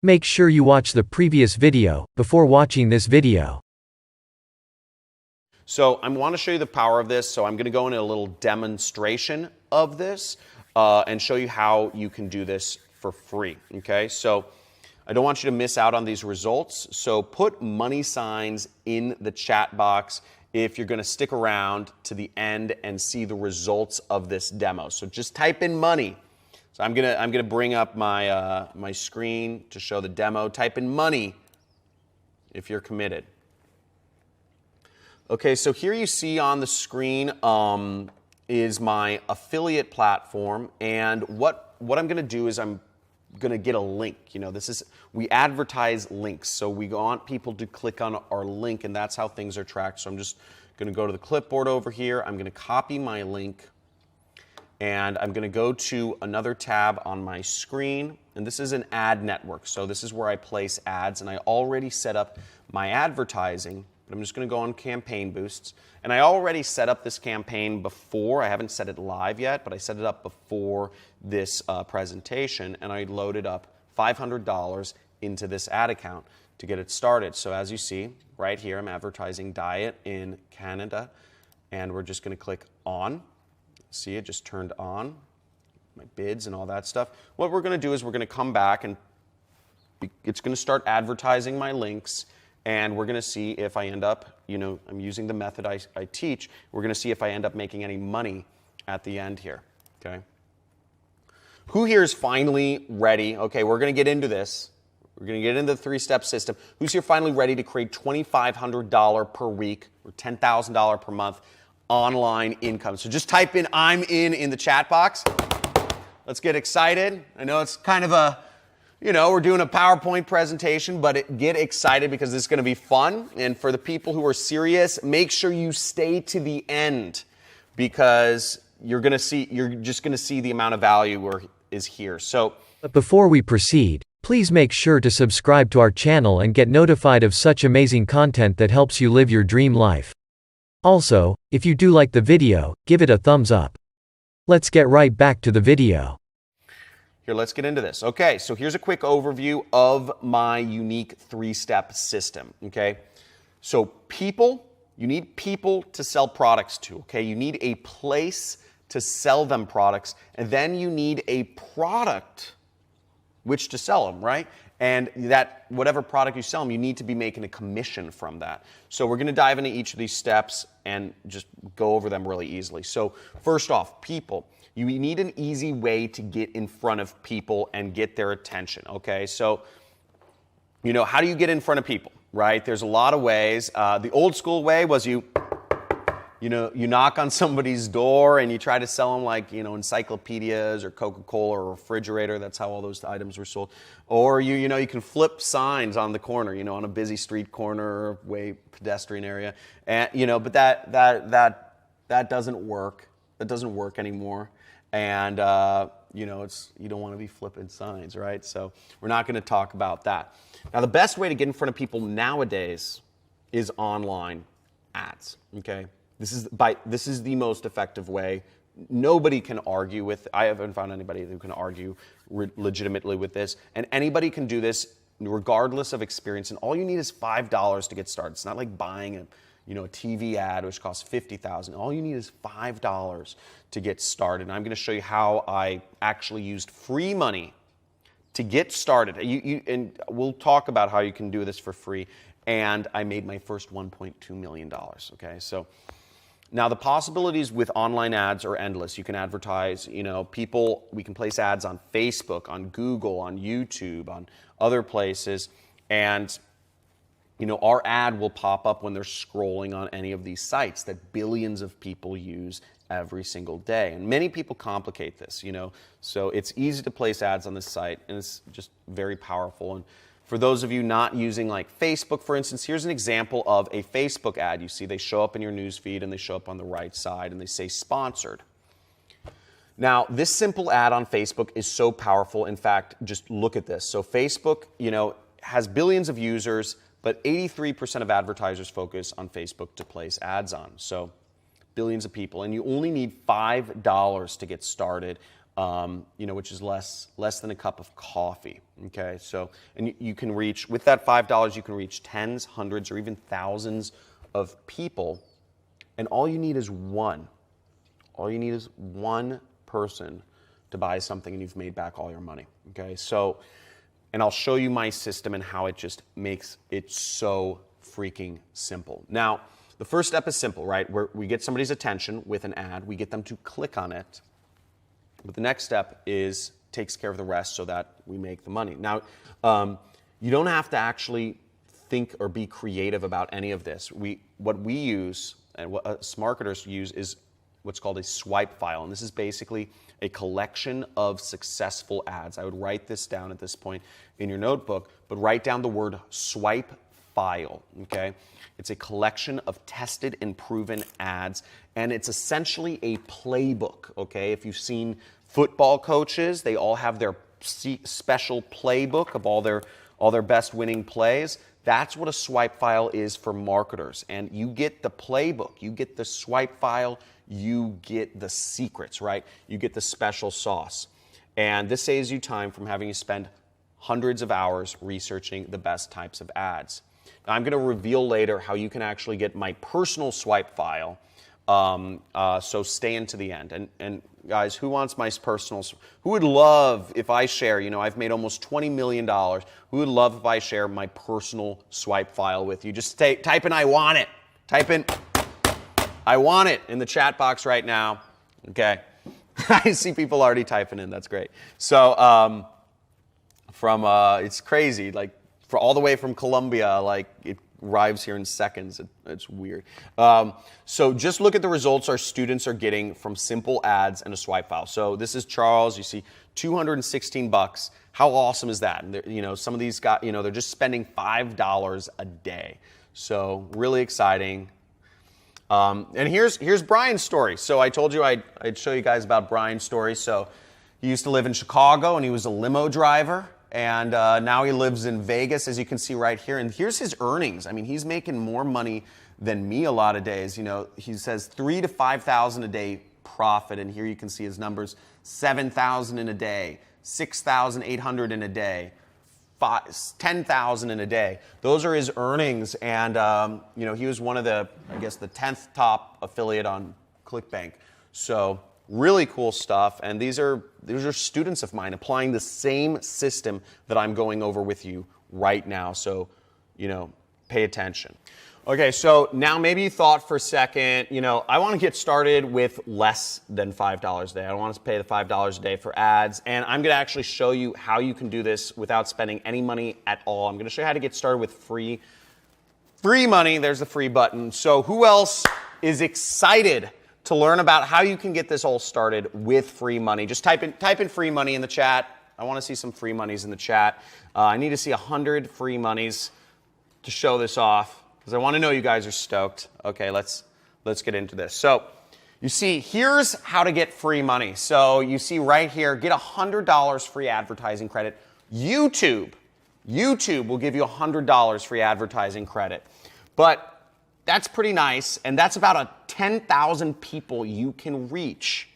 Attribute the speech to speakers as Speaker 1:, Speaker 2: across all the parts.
Speaker 1: Make sure you watch the previous video before watching this video.
Speaker 2: So I want to show you the power of this, so I'm going to go into a little demonstration of this and show you how you can do this for free, okay? So I don't want you to miss out on these results, so put money signs in the chat box if you're going to stick around to the end and see the results of this demo. So just type in money. So I'm gonna bring up my my screen to show the demo. Type in money if you're committed. Okay, so here you see on the screen is my affiliate platform, and what I'm going to do is I'm going to get a link. You know, we advertise links, so we want people to click on our link, and that's how things are tracked. So I'm just going to go to the clipboard over here. I'm going to copy my link, and I'm going to go to another tab on my screen, and this is an ad network. So this is where I place ads, and I already set up my advertising. But I'm just going to go on campaign boosts. And I already set up this campaign before. I haven't set it live yet, but I set it up before this presentation, and I loaded up $500 into this ad account to get it started. So as you see, right here, I'm advertising diet in Canada, and we're just going to click on. See, it just turned on, my bids and all that stuff. What we're going to do is we're going to come back, and it's going to start advertising my links. And we're going to see if I end up, you know, I'm using the method I teach. We're going to see if I end up making any money at the end here, okay? Who here is finally ready? Okay, we're going to get into this. We're going to get into the three-step system. Who's here finally ready to create $2,500 per week or $10,000 per month online income? So just type in "I'm in the chat box. Let's get excited. I know it's kind of a, you know, we're doing a PowerPoint presentation, but get excited because this is going to be fun. And for the people who are serious, make sure you stay to the end because you're just going to see the amount of value is here. So,
Speaker 1: but before we proceed, please make sure to subscribe to our channel and get notified of such amazing content that helps you live your dream life. Also, if you do like the video, give it a thumbs up. Let's get right back to the video.
Speaker 2: Here, let's get into this. Okay, so here's a quick overview of my unique three-step system, okay? So you need people to sell products to, okay? You need a place to sell them products, and then you need a product which to sell them, right? And that whatever product you sell them, you need to be making a commission from that. So we're going to dive into each of these steps and just go over them really easily. So first off, people. You need an easy way to get in front of people and get their attention, okay? So, you know, how do you get in front of people, right? There's a lot of ways. The old school way was you knock on somebody's door and you try to sell them like, you know, encyclopedias or Coca-Cola or a refrigerator. That's how all those items were sold. Or you can flip signs on the corner, you know, on a busy street corner, way pedestrian area. And, you know, but that doesn't work. That doesn't work anymore. And, you know, you don't want to be flipping signs, right? So we're not going to talk about that. Now, the best way to get in front of people nowadays is online ads, okay? This is the most effective way. Nobody can argue with, I haven't found anybody who can argue legitimately with this. And anybody can do this regardless of experience. And all you need is $5 to get started. It's not like buying a TV ad which costs $50,000. All you need is $5 to get started. And I'm going to show you how I actually used free money to get started. And we'll talk about how you can do this for free. And I made my first $1.2 million. Okay, so now the possibilities with online ads are endless. You can advertise, you know, we can place ads on Facebook, on Google, on YouTube, on other places, and you know, our ad will pop up when they're scrolling on any of these sites that billions of people use every single day. And many people complicate this, you know. So it's easy to place ads on this site, and it's just very powerful. And for those of you not using like Facebook, for instance, here's an example of a Facebook ad. You see they show up in your news feed, and they show up on the right side, and they say sponsored. Now, this simple ad on Facebook is so powerful. In fact, just look at this. So Facebook, you know, has billions of users, but 83% of advertisers focus on Facebook to place ads on. So billions of people, and you only need $5 to get started. which is less than a cup of coffee. Okay, so and you can reach with that $5, you can reach tens, hundreds, or even thousands of people, and all you need is one. All you need is one person to buy something, and you've made back all your money. Okay, so, and I'll show you my system and how it just makes it so freaking simple. Now, the first step is simple, right? We get somebody's attention with an ad, we get them to click on it. But the next step takes care of the rest so that we make the money. Now, you don't have to actually think or be creative about any of this. What we use and what us marketers use is what's called a swipe file. And this is basically a collection of successful ads. I would write this down at this point in your notebook, but write down the word swipe file, okay? It's a collection of tested and proven ads, and it's essentially a playbook, okay? If you've seen football coaches, they all have their special playbook of all their best winning plays. That's what a swipe file is for marketers. And you get the playbook, you get the swipe file, you get the secrets, right? You get the special sauce. And this saves you time from having to spend hundreds of hours researching the best types of ads. Now, I'm going to reveal later how you can actually get my personal swipe file, so stay into the end. And guys, who wants my personal? Who would love if I share? I've made almost $20 million. Who would love if I share my personal swipe file with you? Just type in "I want it." Type in "I want it" in the chat box right now. Okay, I see people already typing in. That's great. So it's crazy. Like for all the way from Colombia, like it arrives here in seconds. It's weird. So just look at the results our students are getting from simple ads and a swipe file. So this is Charles. You see $216. How awesome is that? And some of these guys, they're just spending $5 a day. So really exciting. And here's Brian's story. So I told you I'd show you guys about Brian's story. So he used to live in Chicago, and he was a limo driver. And now he lives in Vegas, as you can see right here. And here's his earnings. I mean, he's making more money than me a lot of days. He says $3,000 to $5,000 a day profit. And here you can see his numbers: $7,000 in a day, $6,800 in a day, $10,000 in a day. Those are his earnings. And he was one of the 10th top affiliate on ClickBank. So really cool stuff, and these are students of mine applying the same system that I'm going over with you right now, so, pay attention. Okay, so now maybe you thought for a second, I want to get started with less than $5 a day. I don't want to pay the $5 a day for ads, and I'm going to actually show you how you can do this without spending any money at all. I'm going to show you how to get started with free money. There's the free button. So who else is excited to learn about how you can get this all started with free money? Just type in free money in the chat. I want to see some free monies in the chat. I need to see 100 free monies to show this off, because I want to know you guys are stoked. Okay, let's get into this. So you see, here's how to get free money. So you see right here, get $100 free advertising credit. YouTube will give you $100 free advertising credit. But that's pretty nice, and that's about 10,000 people you can reach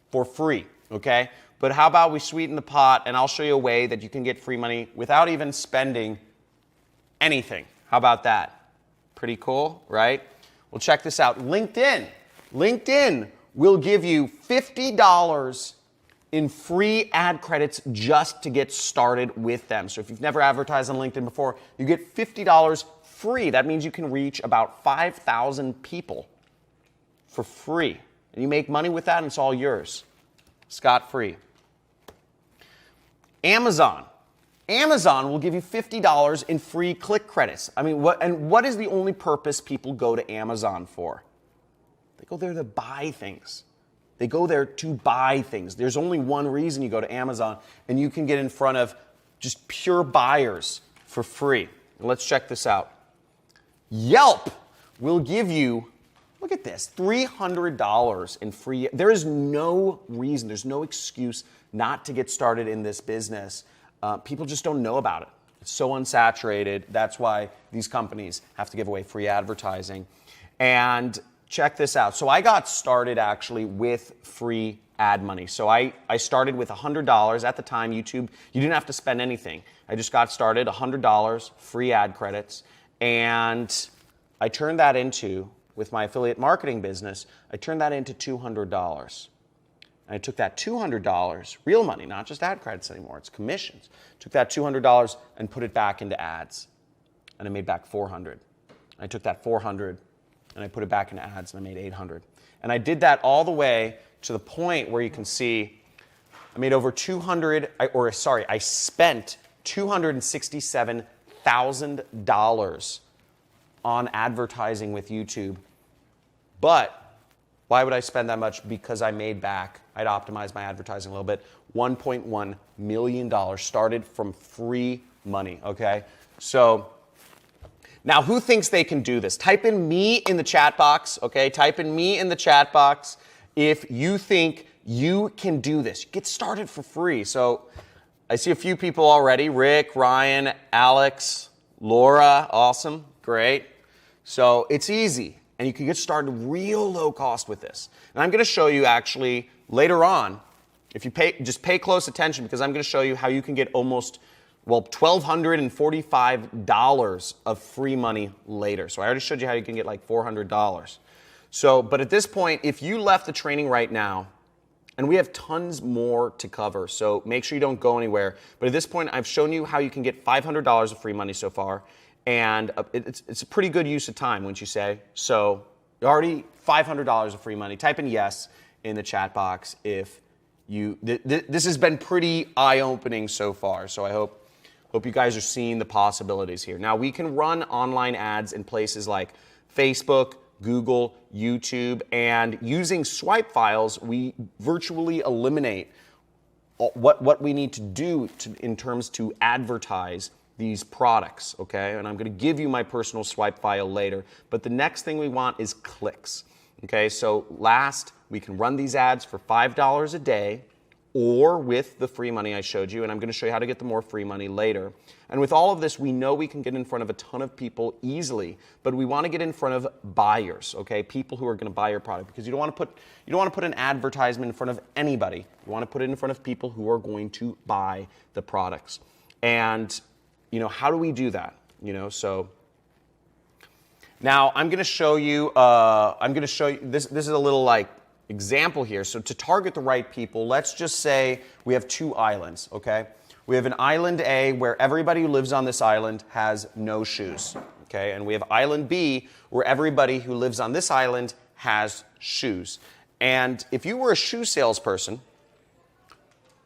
Speaker 2: for free, okay? But how about we sweeten the pot, and I'll show you a way that you can get free money without even spending anything. How about that? Pretty cool, right? Well, check this out. LinkedIn will give you $50 in free ad credits just to get started with them. So if you've never advertised on LinkedIn before, you get $50 free. That means you can reach about 5,000 people for free. And you make money with that, and it's all yours. Scot-free. Amazon will give you $50 in free click credits. I mean, what is the only purpose people go to Amazon for? They go there to buy things. They go there to buy things. There's only one reason you go to Amazon, and you can get in front of just pure buyers for free. Let's check this out. Yelp will give you, look at this, $300 in free. There is no reason, there's no excuse not to get started in this business. People just don't know about it. It's so unsaturated. That's why these companies have to give away free advertising. And check this out. So I got started actually with free ad money. So I started with $100 at the time. YouTube, you didn't have to spend anything. I just got started, $100, free ad credits, and I turned that into, with my affiliate marketing business, I turned that into $200. And I took that $200, real money, not just ad credits anymore, it's commissions. Took that $200 and put it back into ads. And I made back $400. I took that $400 and I put it back into ads and I made $800. And I did that all the way to the point where you can see I made over I spent $267,000 on advertising with YouTube. But why would I spend that much? Because I made back, I'd optimized my advertising a little bit, $1.1 million started from free money, okay? So now who thinks they can do this? Type in me in the chat box, okay? Type in me in the chat box if you think you can do this. Get started for free. So I see a few people already. Rick, Ryan, Alex, Laura, awesome, great. So it's easy, and you can get started real low cost with this. And I'm going to show you actually later on, if you just pay close attention, because I'm going to show you how you can get almost, well, $1,245 of free money later. So I already showed you how you can get like $400. So, but at this point, if you left the training right now, and we have tons more to cover, so make sure you don't go anywhere. But at this point, I've shown you how you can get $500 of free money so far, and it's a pretty good use of time, wouldn't you say? So already $500 of free money. Type in yes in the chat box if you, this has been pretty eye-opening so far, so I hope you guys are seeing the possibilities here. Now, we can run online ads in places like Facebook, Google, YouTube, and using swipe files, we virtually eliminate what we need to do in terms to advertise these products, okay? And I'm going to give you my personal swipe file later, but the next thing we want is clicks, okay? So last, we can run these ads for $5 a day or with the free money I showed you, and I'm going to show you how to get the more free money later. And with all of this, we know we can get in front of a ton of people easily, but we want to get in front of buyers, okay? People who are going to buy your product, because you don't want to put an advertisement in front of anybody. You want to put it in front of people who are going to buy the products. And how do we do that? So now I'm going to show you. This is a little example here. So to target the right people, let's just say we have two islands, okay? We have an island A where everybody who lives on this island has no shoes, okay? And we have island B where everybody who lives on this island has shoes. And if you were a shoe salesperson,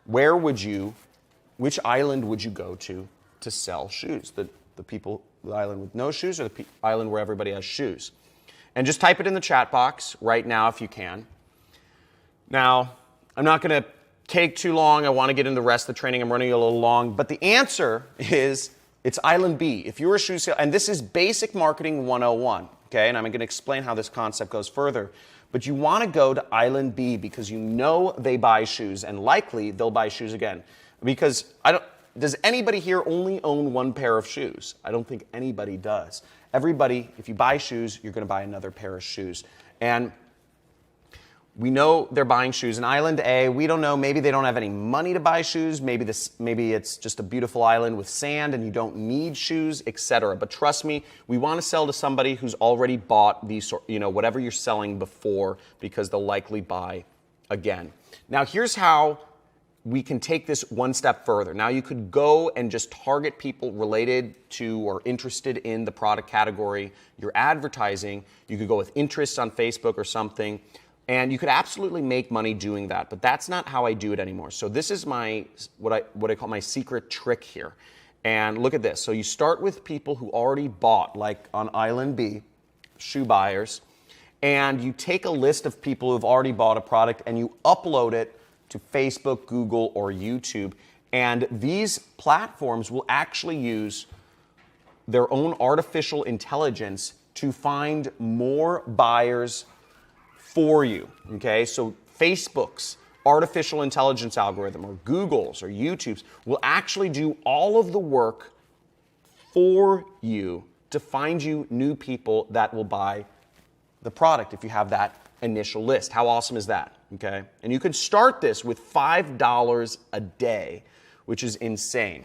Speaker 2: which island would you go to sell shoes? The island with no shoes, or the island where everybody has shoes? And just type it in the chat box right now if you can. Now, I'm not going to take too long. I want to get into the rest of the training. I'm running a little long. But the answer is, it's Island B. If you're a shoe sale, and this is basic marketing 101, okay? And I'm going to explain how this concept goes further. But you want to go to Island B because you know they buy shoes, and likely they'll buy shoes again. Because does anybody here only own one pair of shoes? I don't think anybody does. Everybody, if you buy shoes, you're going to buy another pair of shoes. And we know they're buying shoes. In Island A, we don't know, maybe they don't have any money to buy shoes, maybe it's just a beautiful island with sand and you don't need shoes, etc. But trust me, we want to sell to somebody who's already bought these, whatever you're selling before, because they'll likely buy again. Now, here's how we can take this one step further. Now, you could go and just target people related to or interested in the product category you're advertising. You could go with interests on Facebook or something. And you could absolutely make money doing that, but that's not how I do it anymore. So this is what I call my secret trick here. And look at this. So you start with people who already bought, like on Island B, shoe buyers, and you take a list of people who have already bought a product and you upload it to Facebook, Google, or YouTube. And these platforms will actually use their own artificial intelligence to find more buyers for you, okay? So Facebook's artificial intelligence algorithm, or Google's or YouTube's, will actually do all of the work for you to find you new people that will buy the product if you have that initial list. How awesome is that? Okay? And you can start this with $5 a day, which is insane.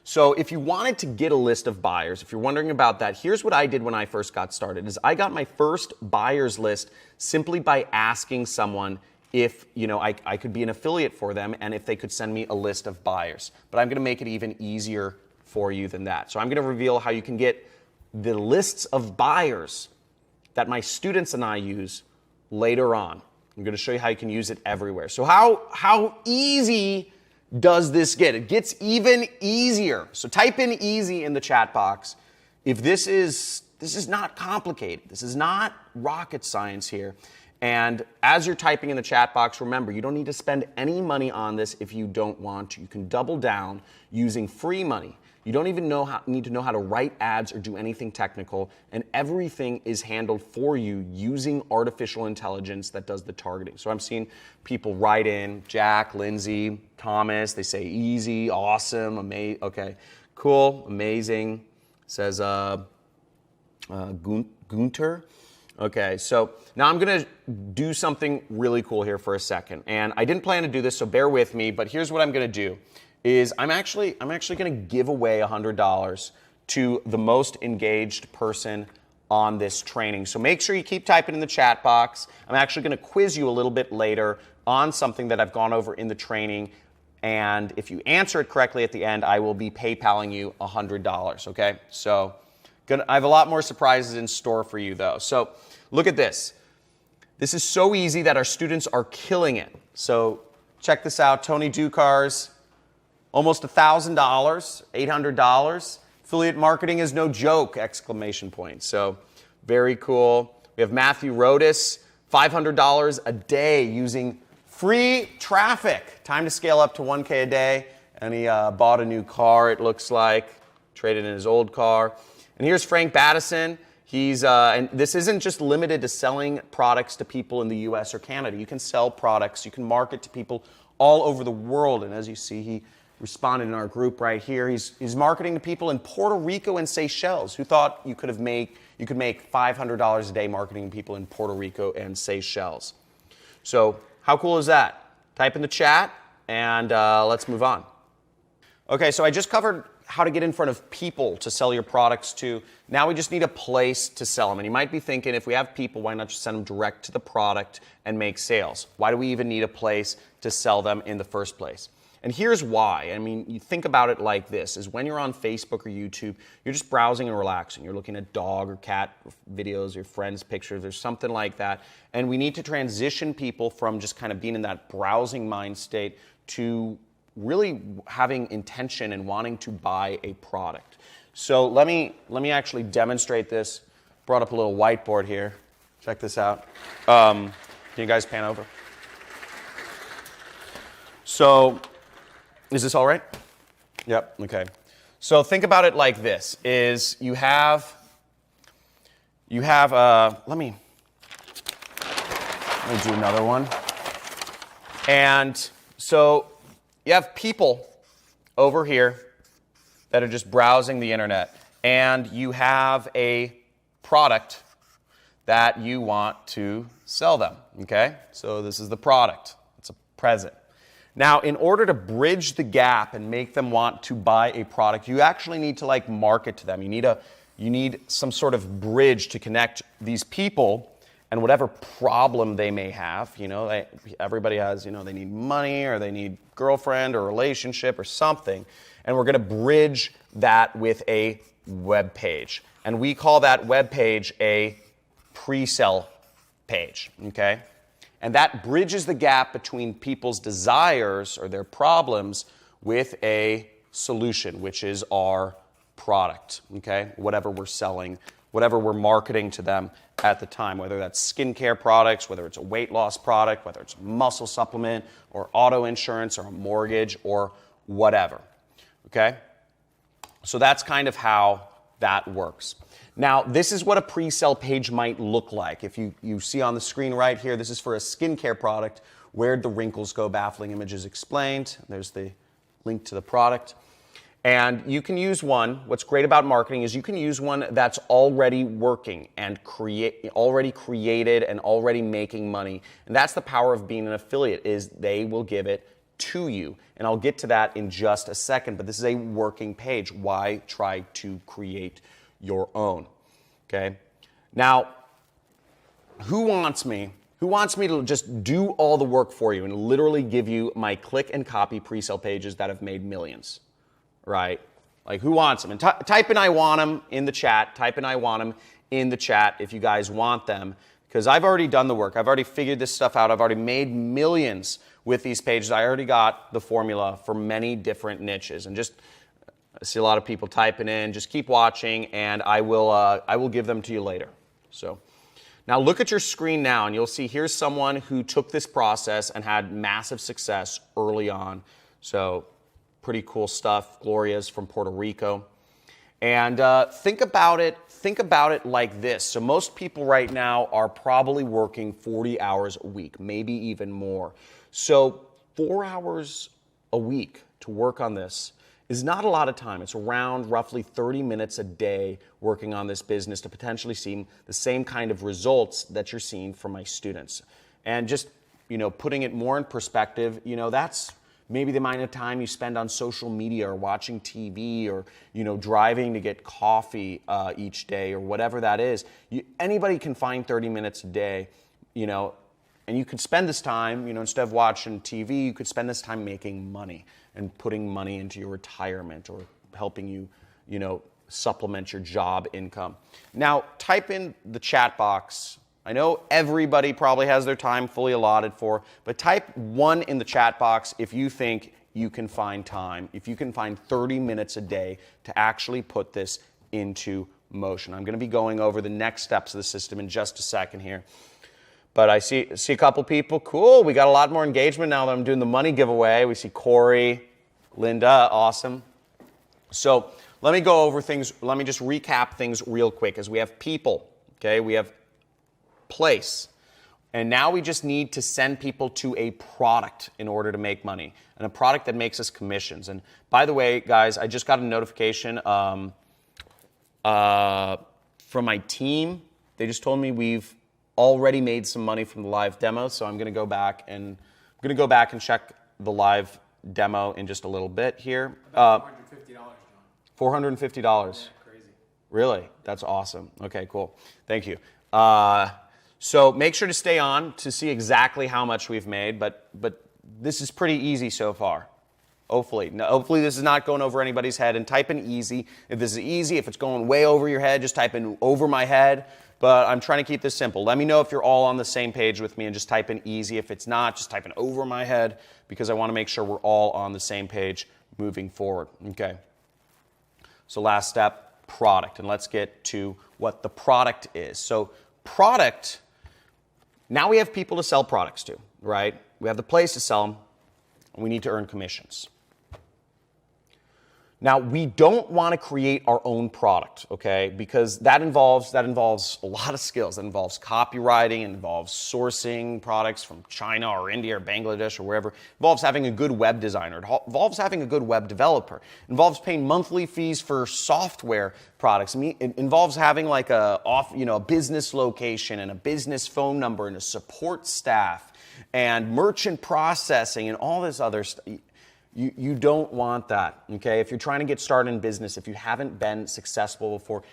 Speaker 2: So if you wanted to get a list of buyers, if you're wondering about that, here's what I did when I first got started, is I got my first buyers list simply by asking someone if, I could be an affiliate for them and if they could send me a list of buyers. But I'm going to make it even easier for you than that. So I'm going to reveal how you can get the lists of buyers that my students and I use later on. I'm going to show you how you can use it everywhere. So how easy does this get? It gets even easier. So type in easy in the chat box. If this is not complicated. This is not rocket science here. And as you're typing in the chat box, remember, you don't need to spend any money on this if you don't want to. You can double down using free money. You don't even need to know how to write ads or do anything technical, and everything is handled for you using artificial intelligence that does the targeting. So I'm seeing people write in, Jack, Lindsay, Thomas, they say easy, awesome, amazing, okay, cool, amazing, says Gunter. Okay, so now I'm gonna do something really cool here for a second, and I didn't plan to do this, so bear with me, but here's what I'm gonna do. I'm actually going to give away $100 to the most engaged person on this training. So make sure you keep typing in the chat box. I'm actually going to quiz you a little bit later on something that I've gone over in the training. And if you answer it correctly at the end, I will be PayPaling you $100, okay? So I have a lot more surprises in store for you, though. So look at this. This is so easy that our students are killing it. So check this out. Tony Ducars. Almost $1,000, $800. Affiliate marketing is no joke, exclamation point. So very cool. We have Matthew Rodas, $500 a day using free traffic. Time to scale up to 1K a day. And he bought a new car, it looks like. Traded in his old car. And here's Frank Battison. And this isn't just limited to selling products to people in the US or Canada. You can sell products, you can market to people all over the world. And as you see, he responded in our group right here. He's marketing to people in Puerto Rico and Seychelles. Who thought you could make $500 a day marketing to people in Puerto Rico and Seychelles? So how cool is that? Type in the chat and let's move on. Okay, so I just covered how to get in front of people to sell your products to. Now we just need a place to sell them. And you might be thinking, if we have people, why not just send them direct to the product and make sales? Why do we even need a place to sell them in the first place? And here's why. I mean, you think about it like this, is when you're on Facebook or YouTube, you're just browsing and relaxing. You're looking at dog or cat videos, your friends' pictures, or something like that. And we need to transition people from just kind of being in that browsing mind state to really having intention and wanting to buy a product. So let me actually demonstrate this. Brought up a little whiteboard here. Check this out. Can you guys pan over? So, is this all right? Yep, okay. So think about it like this, is you have let me do another one. And so you have people over here that are just browsing the internet, and you have a product that you want to sell them, okay? So this is the product. It's a present. Now, in order to bridge the gap and make them want to buy a product, you actually need to market to them. You need some sort of bridge to connect these people and whatever problem they may have. Everybody has, they need money or they need girlfriend or relationship or something. And we're going to bridge that with a web page. And we call that web page a pre-sell page, okay? And that bridges the gap between people's desires or their problems with a solution, which is our product, okay? Whatever we're selling, whatever we're marketing to them at the time, whether that's skincare products, whether it's a weight loss product, whether it's a muscle supplement or auto insurance or a mortgage or whatever, okay? So that's kind of how that works. Now, this is what a pre-sell page might look like. If you see on the screen right here, this is for a skincare product. Where'd the wrinkles go? Baffling images explained. There's the link to the product. And you can use one. What's great about marketing is you can use one that's already working and already created and already making money. And that's the power of being an affiliate, is they will give it to you. And I'll get to that in just a second, but this is a working page. Why try to create your own? Okay? Now, who wants me to just do all the work for you and literally give you my click and copy pre-sale pages that have made millions? Right? Like, who wants them? And type in I want them in the chat. Type in I want them in the chat if you guys want them, because I've already done the work. I've already figured this stuff out. I've already made millions with these pages. I already got the formula for many different niches. And just, I see a lot of people typing in. Just keep watching, and I will give them to you later. So now look at your screen now, and you'll see here's someone who took this process and had massive success early on. So pretty cool stuff. Gloria's from Puerto Rico. And think about it like this. So most people right now are probably working 40 hours a week, maybe even more. So 4 hours a week to work on this is not a lot of time. It's around roughly 30 minutes a day working on this business to potentially see the same kind of results that you're seeing from my students. And just, putting it more in perspective, that's maybe the amount of time you spend on social media or watching TV or, driving to get coffee each day or whatever that is. Anybody can find 30 minutes a day, and you could spend this time, instead of watching TV, you could spend this time making money and putting money into your retirement or helping you, supplement your job income. Now, type in the chat box. I know everybody probably has their time fully allotted for, but type 1 in the chat box if you think you can find time, if you can find 30 minutes a day to actually put this into motion. I'm going to be going over the next steps of the system in just a second here. But I see a couple people. Cool, we got a lot more engagement now that I'm doing the money giveaway. We see Corey, Linda, awesome. So let me go over things. Let me just recap things real quick. As we have people, okay, we have place. And now we just need to send people to a product in order to make money, and a product that makes us commissions. And by the way, guys, I just got a notification from my team. They just told me we've already made some money from the live demo, so I'm going to go back and check the live demo in just a little bit here.
Speaker 3: $450, John.
Speaker 2: $450.
Speaker 3: Yeah, crazy.
Speaker 2: Really? That's awesome. Okay, cool. Thank you. So make sure to stay on to see exactly how much we've made, but this is pretty easy so far. Hopefully. Now, hopefully this is not going over anybody's head. And type in easy. If this is easy, if it's going way over your head, just type in over my head. But I'm trying to keep this simple. Let me know if you're all on the same page with me and just type in easy. If it's not, just type in over my head, because I want to make sure we're all on the same page moving forward. Okay. So last step, product. And let's get to what the product is. So product, now we have people to sell products to, right? We have the place to sell them, and we need to earn commissions. Now, we don't want to create our own product, okay? Because that involves a lot of skills. That involves copywriting, it involves sourcing products from China or India or Bangladesh or wherever. It involves having a good web designer. It involves having a good web developer. It involves paying monthly fees for software products. It involves having like a business location and a business phone number and a support staff and merchant processing and all this other stuff. You don't want that, okay? If you're trying to get started in business, if you haven't been successful before,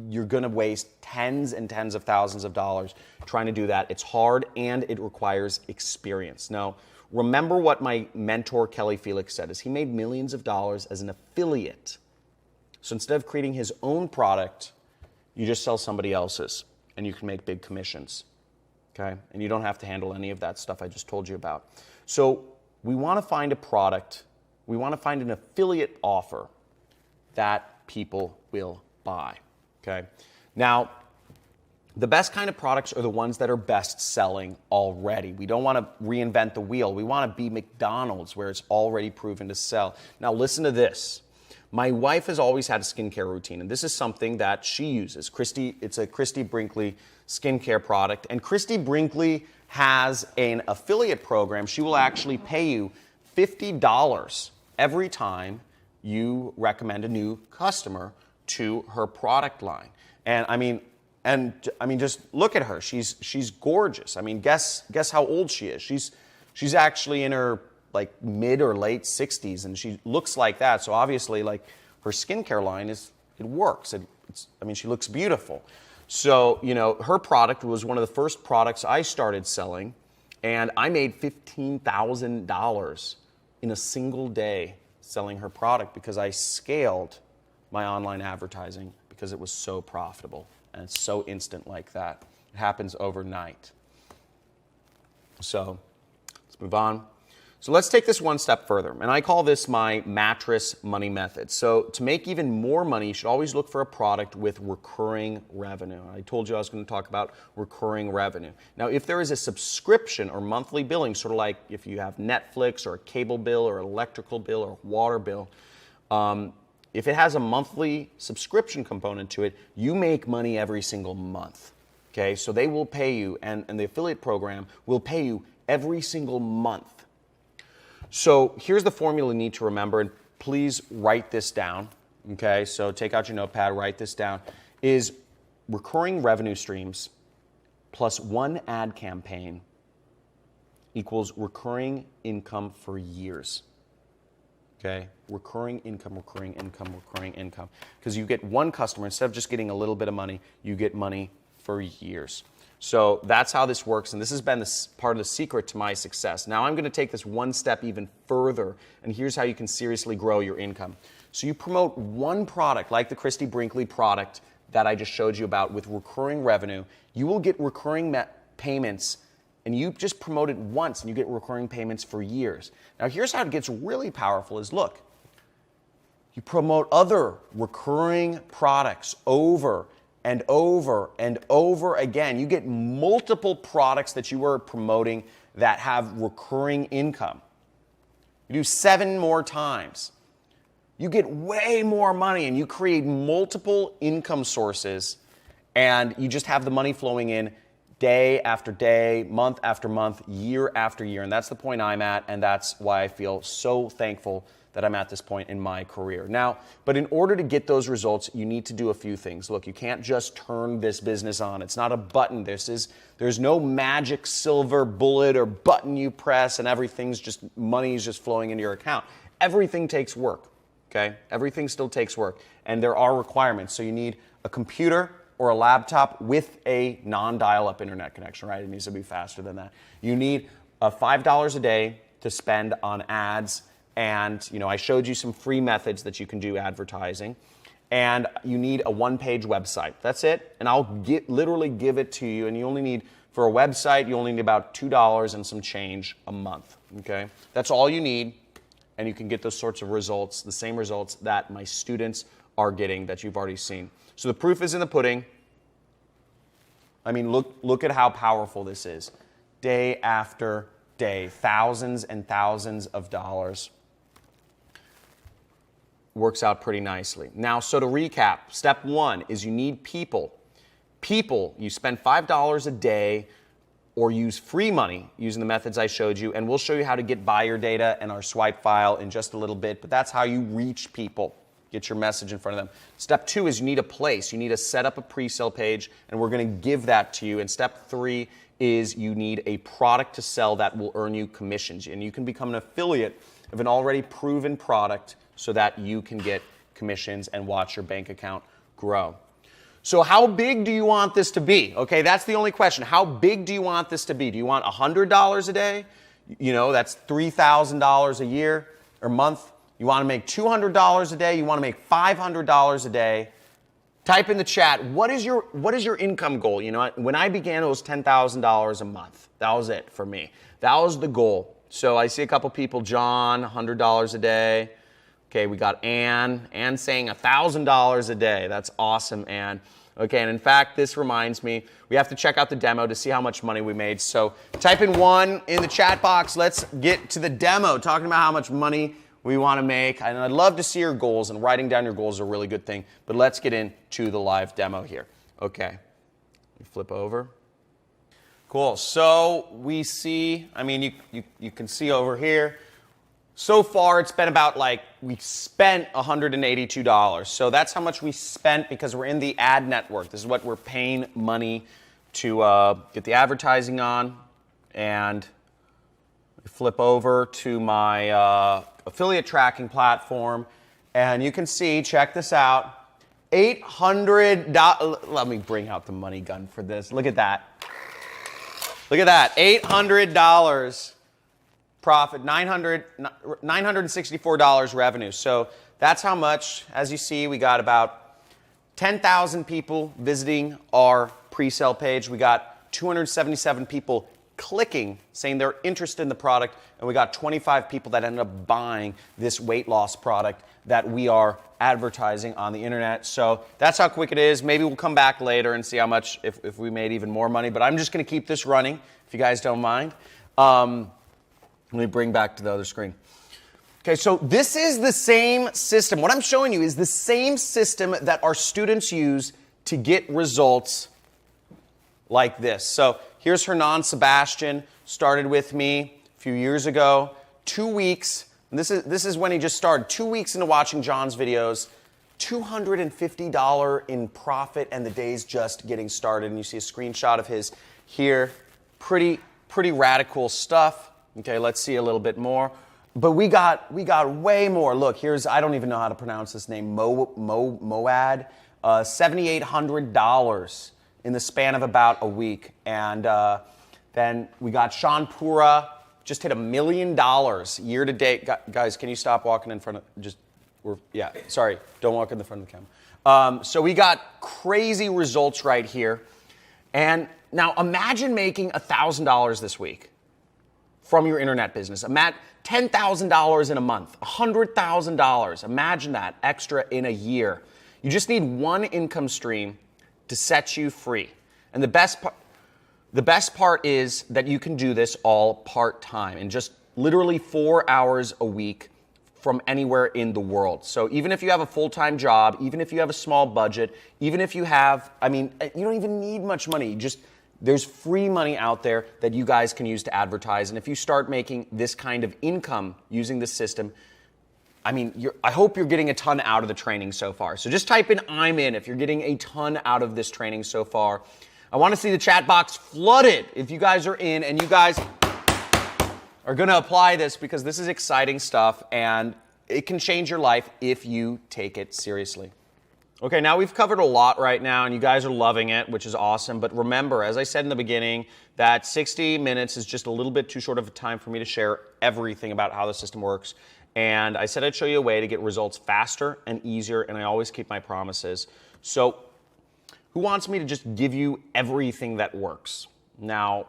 Speaker 2: you're gonna waste tens and tens of thousands of dollars trying to do that. It's hard and it requires experience. Now, remember what my mentor, Kelly Felix, said, is he made millions of dollars as an affiliate. So instead of creating his own product, you just sell somebody else's and you can make big commissions, okay? And you don't have to handle any of that stuff I just told you about. So we want to find a product, we want to find an affiliate offer that people will buy, okay? Now, the best kind of products are the ones that are best selling already. We don't want to reinvent the wheel. We want to be McDonald's where it's already proven to sell. Now listen to this. My wife has always had a skincare routine, and this is something that she uses. It's a Christy Brinkley skincare product, and Christy Brinkley has an affiliate program. She will actually pay you $50 every time you recommend a new customer to her product line. And I mean, just look at her. She's gorgeous. I mean, guess how old she is. She's actually in her like mid or late 60s, and she looks like that. So obviously, like her skincare line it works. She looks beautiful. So her product was one of the first products I started selling, and I made $15,000 in a single day selling her product because I scaled my online advertising because it was so profitable and it's so instant like that. It happens overnight. So let's move on. So let's take this one step further, and I call this my mattress money method. So to make even more money, you should always look for a product with recurring revenue. I told you I was going to talk about recurring revenue. Now, if there is a subscription or monthly billing, sort of like if you have Netflix or a cable bill or electrical bill or water bill, if it has a monthly subscription component to it, you make money every single month. Okay, so they will pay you, and the affiliate program will pay you every single month. So here's the formula you need to remember, and please write this down. Okay, so take out your notepad, write this down. Is recurring revenue streams plus one ad campaign equals recurring income for years. Okay, recurring income, recurring income, recurring income. Because you get one customer, instead of just getting a little bit of money, you get money for years. So that's how this works, and this has been part of the secret to my success. Now I'm going to take this one step even further, and here's how you can seriously grow your income. So you promote one product, like the Christy Brinkley product that I just showed you about with recurring revenue. You will get recurring payments, and you just promote it once, and you get recurring payments for years. Now here's how it gets really powerful is, look, you promote other recurring products over and over and over again. You get multiple products that you are promoting that have recurring income. You do 7 more times. You get way more money, and you create multiple income sources, and you just have the money flowing in day after day, month after month, year after year. And that's the point I'm at, and that's why I feel so thankful that I'm at this point in my career. Now, but in order to get those results, you need to do a few things. Look, you can't just turn this business on. It's not a button. There's no magic silver bullet or button you press and money is just flowing into your account. Everything takes work, okay? Everything still takes work, and there are requirements. So you need a computer or a laptop with a non-dial-up internet connection, right? It needs to be faster than that. You need $5 a day to spend on ads. And I showed you some free methods that you can do advertising, and you need a one-page website. That's it, and I'll literally give it to you. And you only need, for a website, you only need about $2 and some change a month. Okay, that's all you need, and you can get those sorts of results, the same results that my students are getting that you've already seen. So the proof is in the pudding. I mean, look at how powerful this is, day after day, thousands and thousands of dollars. Works out pretty nicely. Now, so to recap, step 1 is you need people. People, you spend $5 a day or use free money using the methods I showed you, and we'll show you how to get buyer data and our swipe file in just a little bit, but that's how you reach people, get your message in front of them. Step 2 is you need a place. You need to set up a pre-sale page, and we're going to give that to you. And step 3 is you need a product to sell that will earn you commissions, and you can become an affiliate of an already proven product so that you can get commissions and watch your bank account grow. So how big do you want this to be? Okay, that's the only question. How big do you want this to be? Do you want $100 a day? That's $3,000 a year or month. You want to make $200 a day? You want to make $500 a day? Type in the chat, what is your income goal? When I began, it was $10,000 a month. That was it for me. That was the goal. So I see a couple people, John, $100 a day. Okay, we got Ann. Ann saying $1,000 a day. That's awesome, Ann. Okay, and in fact, this reminds me, we have to check out the demo to see how much money we made. So type in 1 in the chat box. Let's get to the demo, talking about how much money we want to make. And I'd love to see your goals, and writing down your goals is a really good thing. But let's get into the live demo here. Okay, let me flip over. Cool, so we see, you can see over here, So far, it's been about we spent $182. So that's how much we spent because we're in the ad network. This is what we're paying money to get the advertising on. And flip over to my affiliate tracking platform. And you can see, check this out, $800. Let me bring out the money gun for this. Look at that. Look at that, $800 profit, $964 revenue. So that's how much. As you see, we got about 10,000 people visiting our pre-sale page. We got 277 people clicking, saying they're interested in the product, and we got 25 people that ended up buying this weight loss product that we are advertising on the internet. So that's how quick it is. Maybe we'll come back later and see how much, if we made even more money, but I'm just going to keep this running, if you guys don't mind. Let me bring back to the other screen. Okay, so this is the same system. What I'm showing you is the same system that our students use to get results like this. So here's Hernan Sebastian, started with me a few years ago, 2 weeks. And this is when he just started. 2 weeks into watching John's videos, $250 in profit, and the day's just getting started. And you see a screenshot of his here. Pretty radical stuff. Okay, let's see a little bit more. But we got way more. Look, here's, I don't even know how to pronounce this name, Moad, $7,800 in the span of about a week. And then we got Sean Pura, just hit $1 million year to date. Guys, can you stop walking in front of, sorry, don't walk in the front of the camera. So we got crazy results right here. And now imagine making $1,000 this week from your internet business. Imagine $10,000 in a month, $100,000. Imagine that extra in a year. You just need one income stream to set you free. And the best part is that you can do this all part-time in just literally 4 hours a week from anywhere in the world. So even if you have a full-time job, even if you have a small budget, even if you have, you don't even need much money. There's free money out there that you guys can use to advertise. And if you start making this kind of income using this system, I hope you're getting a ton out of the training so far. So just type in "I'm in" if you're getting a ton out of this training so far. I want to see the chat box flooded if you guys are in and you guys are going to apply this, because this is exciting stuff and it can change your life if you take it seriously. Okay, now we've covered a lot right now and you guys are loving it, which is awesome. But remember, as I said in the beginning, that 60 minutes is just a little bit too short of a time for me to share everything about how the system works. And I said I'd show you a way to get results faster and easier, and I always keep my promises. So who wants me to just give you everything that works? Now,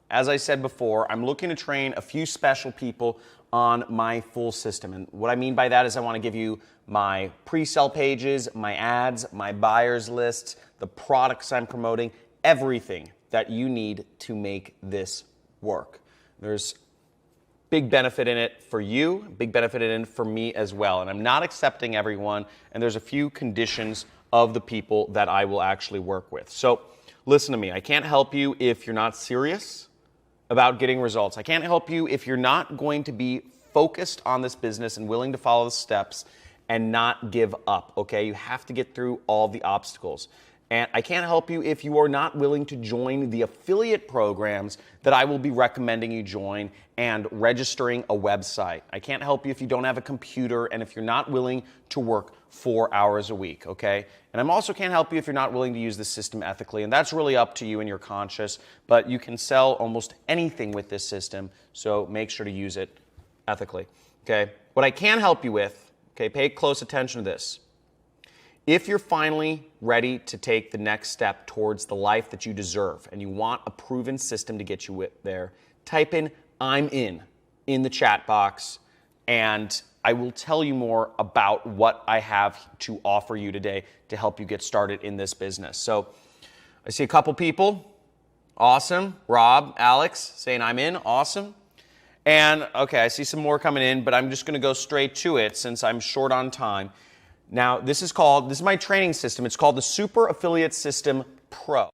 Speaker 2: as I said before, I'm looking to train a few special people on my full system. And what I mean by that is I want to give you my pre-sale pages, my ads, my buyers lists, the products I'm promoting, everything that you need to make this work. There's big benefit in it for you, big benefit in it for me as well. And I'm not accepting everyone, and there's a few conditions of the people that I will actually work with. So listen to me. I can't help you if you're not serious about getting results. I can't help you if you're not going to be focused on this business and willing to follow the steps and not give up, okay? You have to get through all the obstacles. And I can't help you if you are not willing to join the affiliate programs that I will be recommending you join and registering a website. I can't help you if you don't have a computer and if you're not willing to work 4 hours a week, okay? And I also can't help you if you're not willing to use the system ethically, and that's really up to you and your conscience, but you can sell almost anything with this system, so make sure to use it ethically, okay? What I can help you with, okay, pay close attention to this. If you're finally ready to take the next step towards the life that you deserve and you want a proven system to get you there, type in "I'm in the chat box, and I will tell you more about what I have to offer you today to help you get started in this business. So I see a couple people. Awesome. Rob, Alex saying "I'm in." Awesome. And okay, I see some more coming in, but I'm just going to go straight to it since I'm short on time. Now, this is my training system. It's called the Super Affiliate System Pro.